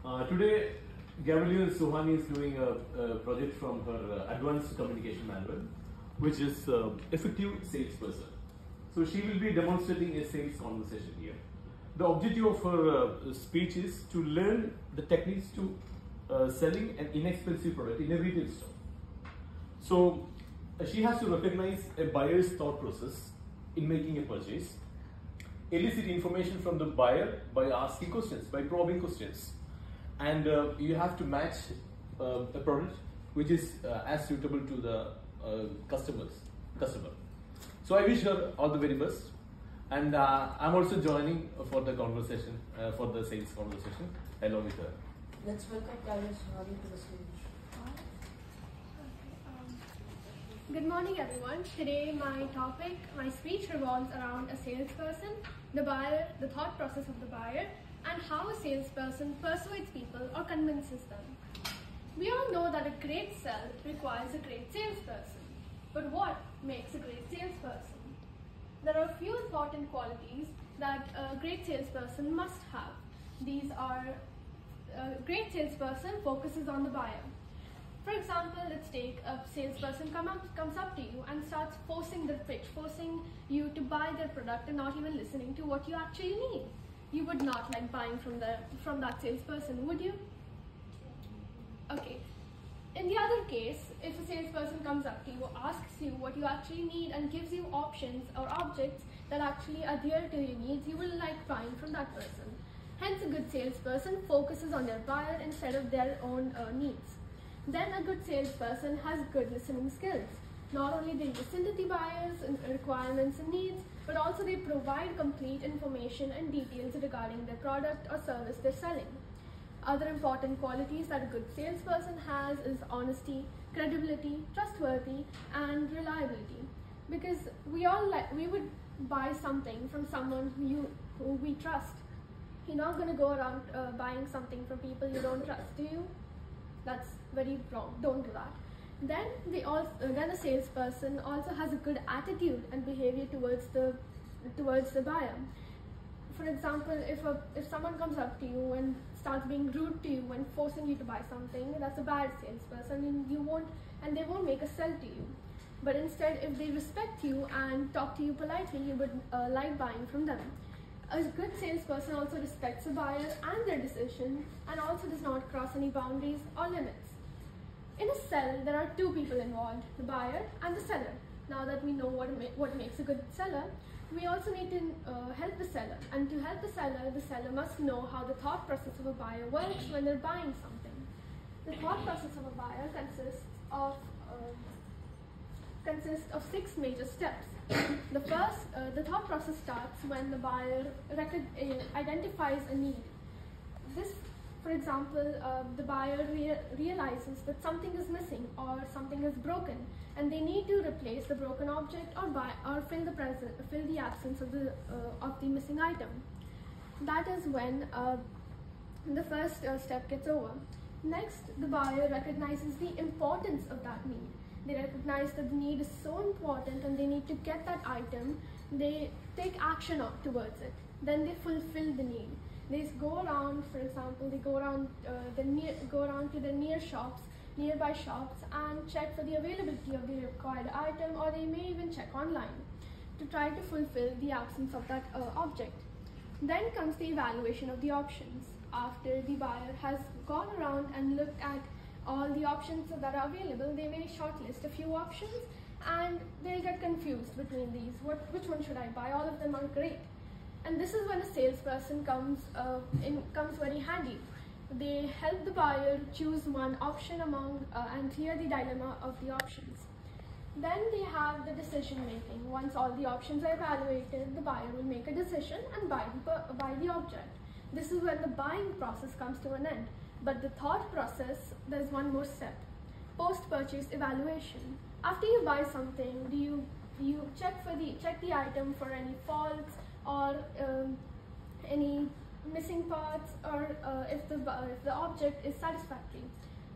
Today, Gavel Suhani is doing a project from her Advanced Communication Manual, which is Effective Salesperson. So she will be demonstrating a sales conversation here. The objective of her speech is to learn the techniques to selling an inexpensive product in a retail store. So she has to recognize a buyer's thought process in making a purchase, elicit information from the buyer by asking questions, by probing questions, and you have to match a product which is as suitable to the customer. So I wish her all the very best, and I'm also joining for the conversation, for the sales conversation along with her. Let's welcome Gavel to the stage. Good morning, everyone. Today my speech revolves around a salesperson, the buyer, the thought process of the buyer, and how a salesperson persuades people or convinces them. We all know that a great sell requires a great salesperson. But what makes a great salesperson? There are a few important qualities that a great salesperson must have. These are: a great salesperson focuses on the buyer. For example, let's take a salesperson comes up to you and starts forcing the pitch, forcing you to buy their product and not even listening to what you actually need. You would not like buying from that salesperson, would you? Okay. In the other case, if a salesperson comes up to you, asks you what you actually need and gives you options or objects that actually adhere to your needs, you will like buying from that person. Hence, a good salesperson focuses on their buyer instead of their own needs. Then a good salesperson has good listening skills. Not only they listen to the buyer's requirements and needs, but also they provide complete information and details regarding their product or service they're selling. Other important qualities that a good salesperson has is honesty, credibility, trustworthy, and reliability. Because we would buy something from someone who we trust. You're not going to go around buying something from people you don't trust, do you? That's very wrong. Don't do that. Then a salesperson also has a good attitude and behavior towards the buyer. For example, if someone comes up to you and starts being rude to you and forcing you to buy something, that's a bad salesperson, and they won't make a sell to you. But instead, if they respect you and talk to you politely, you would like buying from them. A good salesperson also respects the buyer and their decision, and also does not cross any boundaries or limits. In a sell, there are two people involved, the buyer and the seller. Now that we know what makes a good seller, we also need to help the seller. And to help the seller must know how the thought process of a buyer works when they're buying something. The thought process of a buyer consists of 6 major steps. The thought process starts when the buyer identifies a need. For example, the buyer realizes that something is missing or something is broken, and they need to replace the broken object or fill the absence of the missing item. That is when the first step gets over. Next, the buyer recognizes the importance of that need. They recognize that the need is so important and they need to get that item. They take action towards it. Then they fulfill the need. They go around, for example, they go around to the nearby shops and check for the availability of the required item, or they may even check online to try to fulfill the absence of that object. Then comes the evaluation of the options. After the buyer has gone around and looked at all the options that are available, they may shortlist a few options and they'll get confused between these. Which one should I buy? All of them are great. And this is when a salesperson comes very handy. They help the buyer choose one option and clear the dilemma of the options. Then they have the decision making. Once all the options are evaluated, the buyer will make a decision and buy the object. This is when the buying process comes to an end. But the thought process, there's one more step: post-purchase evaluation. After you buy something, you check the item for any faults or any missing parts, or if the object is satisfactory.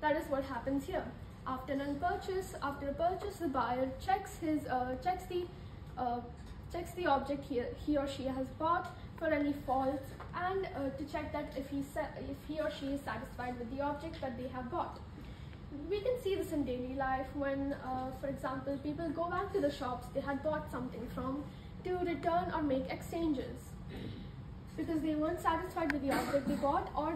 That is what happens here. After a purchase, the buyer checks the object he or she has bought for any faults, and to check that if he or she is satisfied with the object that they have bought. We can see this in daily life when, for example, people go back to the shops they had bought something from to return or make exchanges because they weren't satisfied with the object they bought, or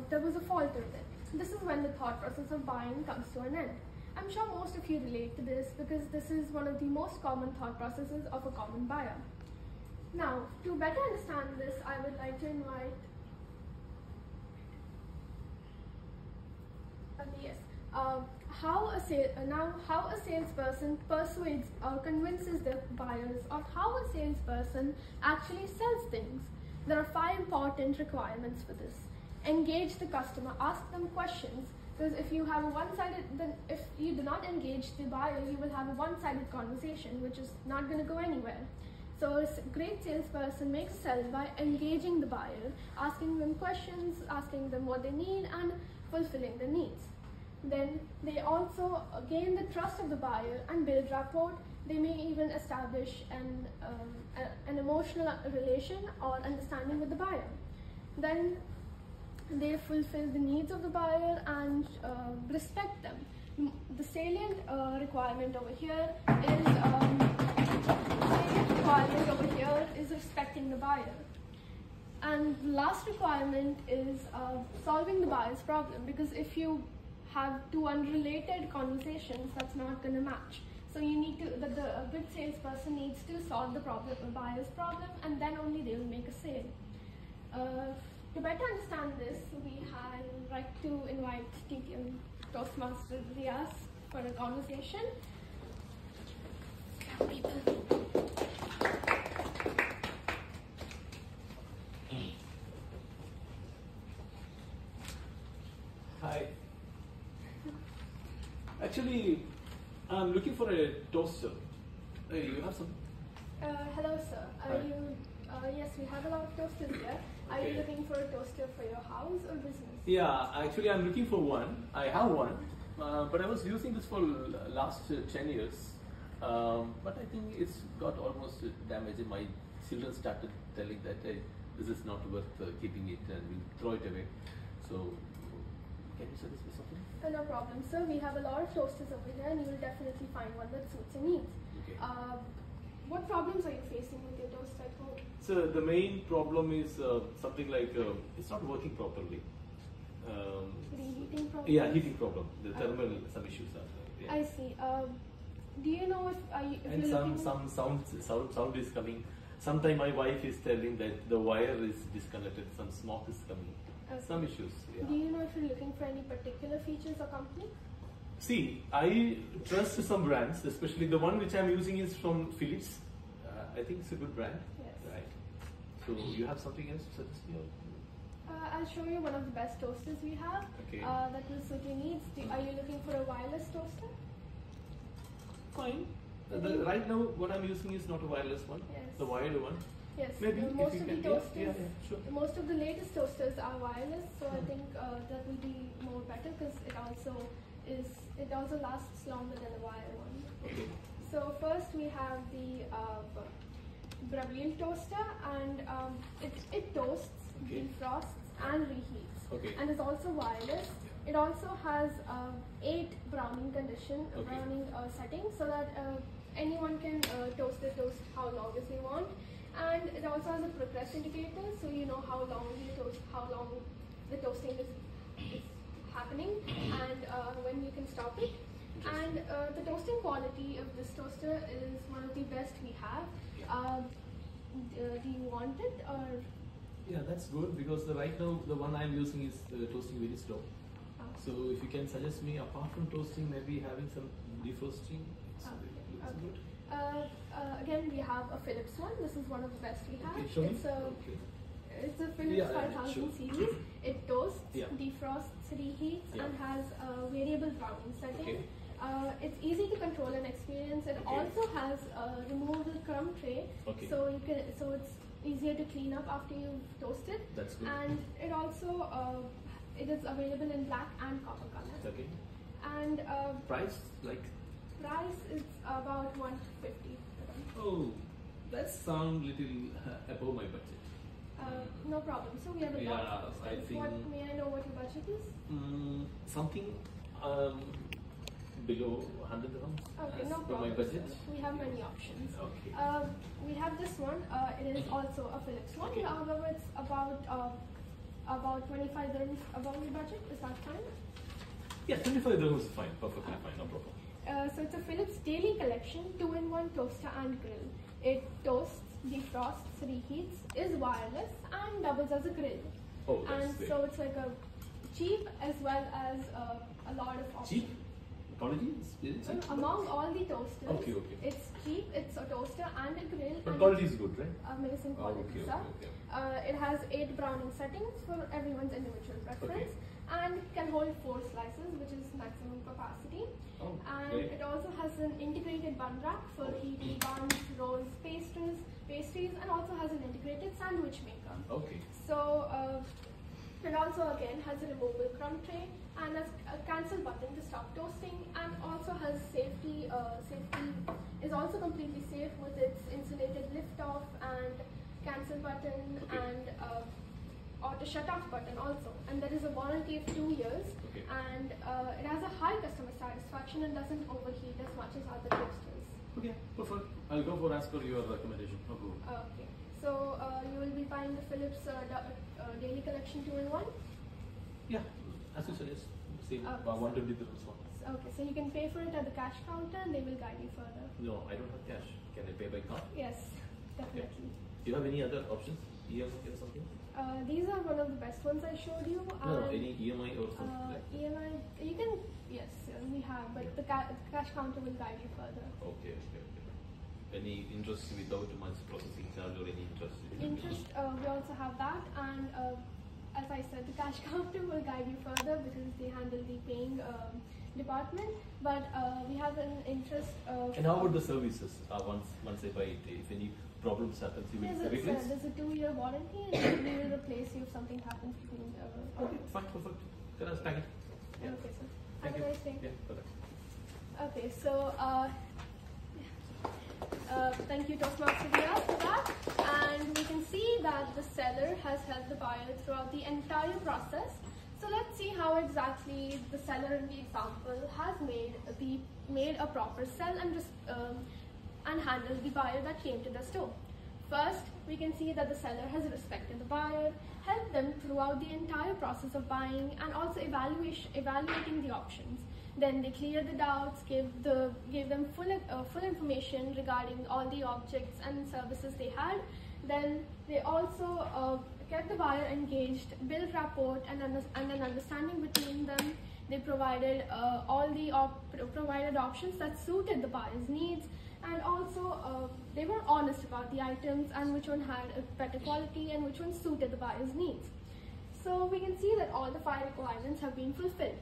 there was a fault in it. This is when the thought process of buying comes to an end. I'm sure most of you relate to this because this is one of the most common thought processes of a common buyer. Now, to better understand this, I would like to invite how a salesperson persuades or convinces the buyers, or how a salesperson actually sells things. There are 5 important requirements for this. Engage the customer, ask them questions, because if you have a one-sided, then if you do not engage the buyer, you will have a one-sided conversation, which is not going to go anywhere. So a great salesperson makes a sell by engaging the buyer, asking them questions, asking them what they need, and fulfilling their needs. Then they also gain the trust of the buyer and build rapport. They may even establish an emotional relation or understanding with the buyer. Then they fulfill the needs of the buyer and respect them. The salient requirement over here is respecting the buyer. And the last requirement is solving the buyer's problem, because if you have 2 unrelated conversations, that's not going to match. So you need to, a good salesperson needs to solve the problem, the buyer's problem, and then only they will make a sale. To better understand this, we had like to invite TTM Toastmasters Riaz for a conversation. People. Hi. Actually, I'm looking for a toaster. Hey, you have some? Hello, sir. Yes, we have a lot of toasters here. Are you looking for a toaster for your house or business? Yeah, actually, I'm looking for one. I have one, but I was using this for last 10 years. But I think it's got almost damaged. My children started telling that hey, this is not worth keeping it, and we'll throw it away. So, can you suggest me something? No problem, sir. We have a lot of toasters over here, and you will definitely find one that suits your needs. Okay. What problems are you facing with your toaster at home? So the main problem is something like it's not working properly. Reheating problem? Yeah, heating problem. The thermal some issues are there. Yeah. I see. Do you know if And some sound is coming. Sometimes my wife is telling that the wire is disconnected. Some smoke is coming. Okay. Some issues. Yeah. Do you know if you're looking for any particular features or company? See, I trust some brands, especially the one which I'm using is from Philips. I think it's a good brand. Yes. Right. So you have something else to suggest me? I'll show you one of the best toasters we have. Okay. That will suit your needs. Are you looking for a wireless toaster? Fine. Right now, what I'm using is not a wireless one. Yes. The wired one. Yes. Maybe Most if of you the can. toasters, Sure. most of the latest toasters are wireless, so I think that will be more better because it also lasts longer than a wire one. Okay. So first we have the Gavel toaster, and it toasts, Okay. defrosts, and reheats. Okay. And is also wireless. It also has 8 browning settings, so that anyone can toast the toast how long as they want. And it also has a progress indicator, so you know how long the toasting is happening, and when you can stop it. And the toasting quality of this toaster is one of the best we have. Do you want it, or? Yeah, that's good because right now the one I'm using is toasting very slow. So if you can suggest me apart from toasting, maybe having some defrosting, looks good. Again, we have a Philips one. This is one of the best we have. Okay, show me. It's a Philips 5000 sure. series. It toasts, Yeah. defrosts, reheats, Yeah. and has a variable browning setting. Okay. It's easy to control and experience. It Okay. also has a removable crumb tray, Okay. so it's easier to clean up after you've toasted. That's good. And it also it is available in black and copper color. Okay. And Price like? price is about 150. Oh, that sounds little above my budget. No problem. So we have a lot of I questions. think May I know what your budget is? something below 100 dirhams. Okay, no For problem. my budget. We have many options. Okay. We have this one. It is also a Philips one. Okay. However, it's about 25 dirhams above your budget. Is that fine? Yeah, 25 dirhams is fine. Perfectly fine. No problem. So it's a Philips Daily Collection 2-in-1 toaster and grill. It toasts, defrosts, reheats, is wireless, and doubles as a grill. Oh, that's And great. so it's like a cheap as well as a lot of options. Cheap? Quality? Is it cheap? Among all the toasters, Okay, okay. it's cheap. It's a toaster and a grill. But and quality is good, right? Amazing Oh, quality, okay, sir. okay, okay. It has 8 browning settings for everyone's individual preference, and can hold 4 slices, which is maximum capacity. Oh, And great. it also has an integrated bun rack for heating buns, rolls, pastries, and also has an integrated sandwich maker. Okay. So it also again has a removable crumb tray and a cancel button to stop toasting, and also has safety is also completely safe with its insulated lift off and cancel button and auto shut off button also. And there is a warranty of 2 years, Okay. and it has a high customer satisfaction and doesn't overheat as much as other toasters. Okay, perfect. I'll go for as per your recommendation. No problem. Okay, so you will be buying the Philips Daily Collection 2-in-1. Yeah, as you suggest. Same, Okay. 120 dirhams one. Okay, so you can pay for it at the cash counter and they will guide you further. No, I don't have cash. Can I pay by card? Yes, definitely. Do you have any other options? EMI or something? These are one of the best ones I showed you. No, and, any EMI or something like that? EMI, you can, yes, we have, but the cash counter will guide you further. Okay, okay, okay. Any interest without much processing charge or any interest? Interest, we also have that, and as I said, the cash counter will guide you further because they handle the paying department. But we have an interest. And how about the services? Once I buy it, if any problems happen, you will replace? There's a 2-year warranty, and we will replace you if something happens between. Okay, fine, perfect. Then I'll pack it. Yeah. Okay, sir. Thank Have you. a nice day. Yeah, perfect. Okay, so thank you, Toastmasters, for that. And we can see that the seller has helped the buyer throughout the entire process. So let's see how exactly the seller in the example has made a proper sell and handled the buyer that came to the store. First, we can see that the seller has respected the buyer, helped them throughout the entire process of buying, and also evaluating the options. Then they cleared the doubts, gave them full information regarding all the objects and services they had. Then they also kept the buyer engaged, built rapport and an understanding between them. They provided provided options that suited the buyer's needs, and also they were honest about the items and which one had a better quality and which one suited the buyer's needs. So we can see that all the 5 requirements have been fulfilled.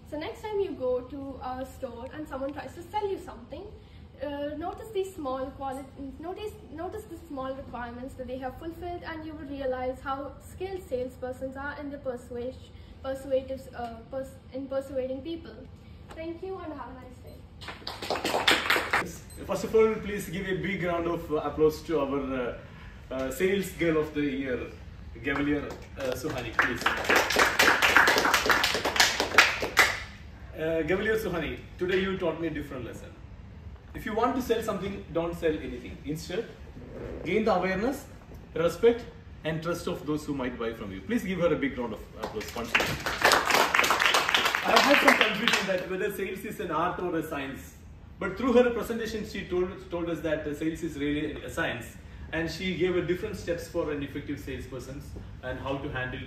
So next time you go to a store and someone tries to sell you something, notice the small requirements that they have fulfilled, and you will realize how skilled salespersons are in persuading people. Thank you and have a nice day. First of all, please give a big round of applause to our sales girl of the year, Gavel Suhani, please. Gavel Suhani, today you taught me a different lesson. If you want to sell something, don't sell anything. Instead, gain the awareness, respect, and trust of those who might buy from you. Please give her a big round of applause once more. I had some confusion that whether sales is an art or a science. But through her presentation, she told us that sales is really a science. And she gave a different steps for an effective salesperson and how to handle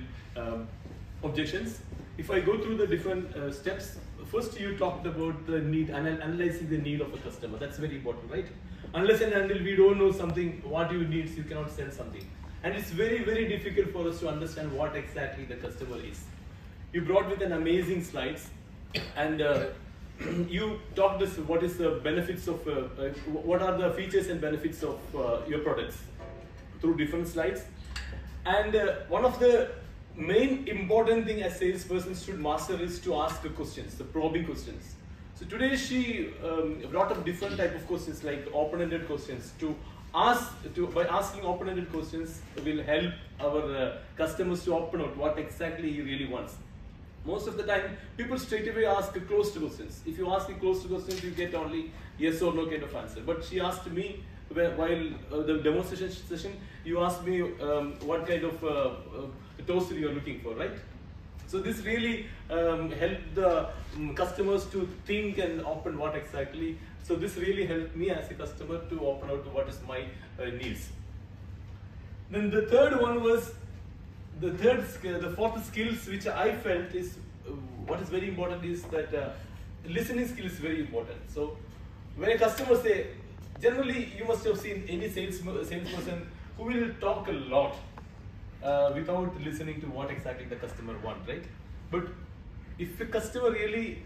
objections. If I go through the different steps, first you talked about the need, analyzing the need of a customer. That's very important, right? Unless and until we don't know something, what you need, you cannot sell something. And it's very, very difficult for us to understand what exactly the customer is. You brought with an amazing slides, and you talked us what is the benefits of, what are the features and benefits of your products through different slides. And one of the main important thing as salespersons should master is to ask the questions, the probing questions. So today she brought up different type of questions like open-ended questions to by asking open-ended questions will help our customers to open out what exactly he really wants. Most of the time, people straight away ask closed questions. If you ask closed questions, you get only yes or no kind of answer. But she asked me while the demonstration session, you asked me what kind of toaster you are looking for, right? So this really helped the customers to think and open what exactly. So this really helped me as a customer to open out to what is my needs. Then the third one was the fourth skills which I felt is what is very important is that listening skill is very important. So when a customer say, generally you must have seen any salesperson who will talk a lot without listening to what exactly the customer wants, right? But if a customer really,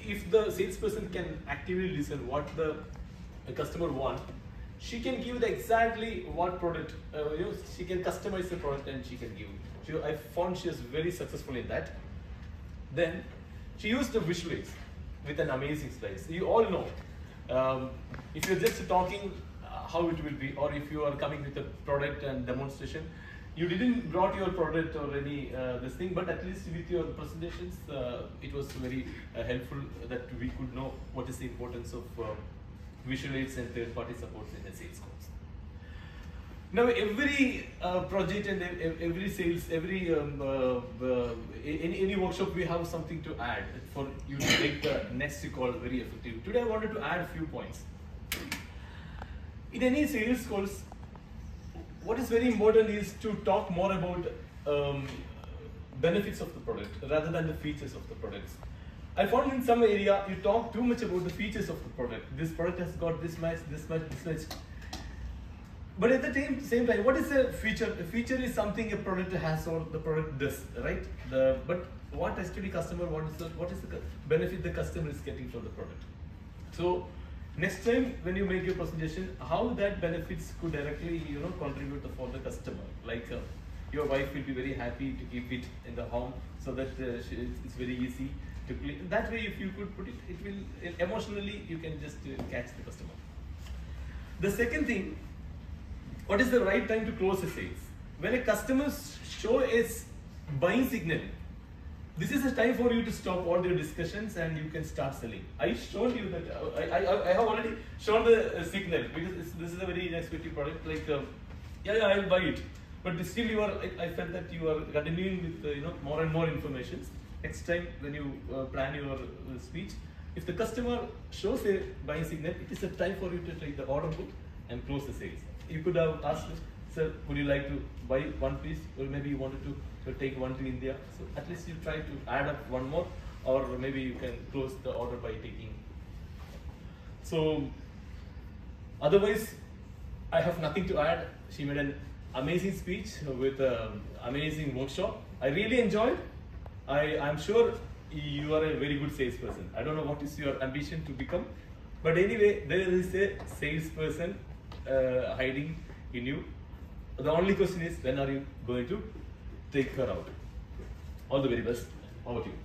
if the salesperson can actively listen what the customer wants, she can give the exactly what product, she can customize the product and she can give. I found she was very successful in that. Then she used the visual aids with an amazing slides. You all know, if you're just talking how it will be, or if you are coming with a product and demonstration, you didn't brought your product or any this thing, but at least with your presentations, it was very helpful that we could know what is the importance of visual aids and third-party supports in a sales calls. Now, every project and every sales, every any workshop, we have something to add for you to make the next call very effective. Today, I wanted to add a few points. In any sales calls, what is very important is to talk more about benefits of the product rather than the features of the products. I found in some area you talk too much about the features of the product. This product has got this much, this much, this much. But at the same time, what is a feature? A feature is something a product has or the product does, right? But what actually customer wants, what is the benefit the customer is getting from the product? So next time when you make your presentation, how that benefits could directly contribute for the customer. Like your wife will be very happy to keep it in the home so that it's very easy. That way, if you could put it, it will emotionally you can just catch the customer. The second thing, what is the right time to close a sales? When a customer show its buying signal, this is a time for you to stop all your discussions and you can start selling. I showed you that I have already shown the signal because this is a very inexpensive product. Like yeah, I will buy it, but still you are. I felt that you are continuing with more and more information. Next time when you plan your speech, if the customer shows a buying signal, it is a time for you to take the order book and close the sales. You could have asked, sir, would you like to buy one piece, or maybe you wanted to take one to India. So at least you try to add up one more, or maybe you can close the order by taking. So otherwise, I have nothing to add. She made an amazing speech with an amazing workshop. I really enjoyed. I'm sure you are a very good salesperson. I don't know what is your ambition to become, but anyway, there is a salesperson hiding in you. The only question is, when are you going to take her out? All the very best. Over to you.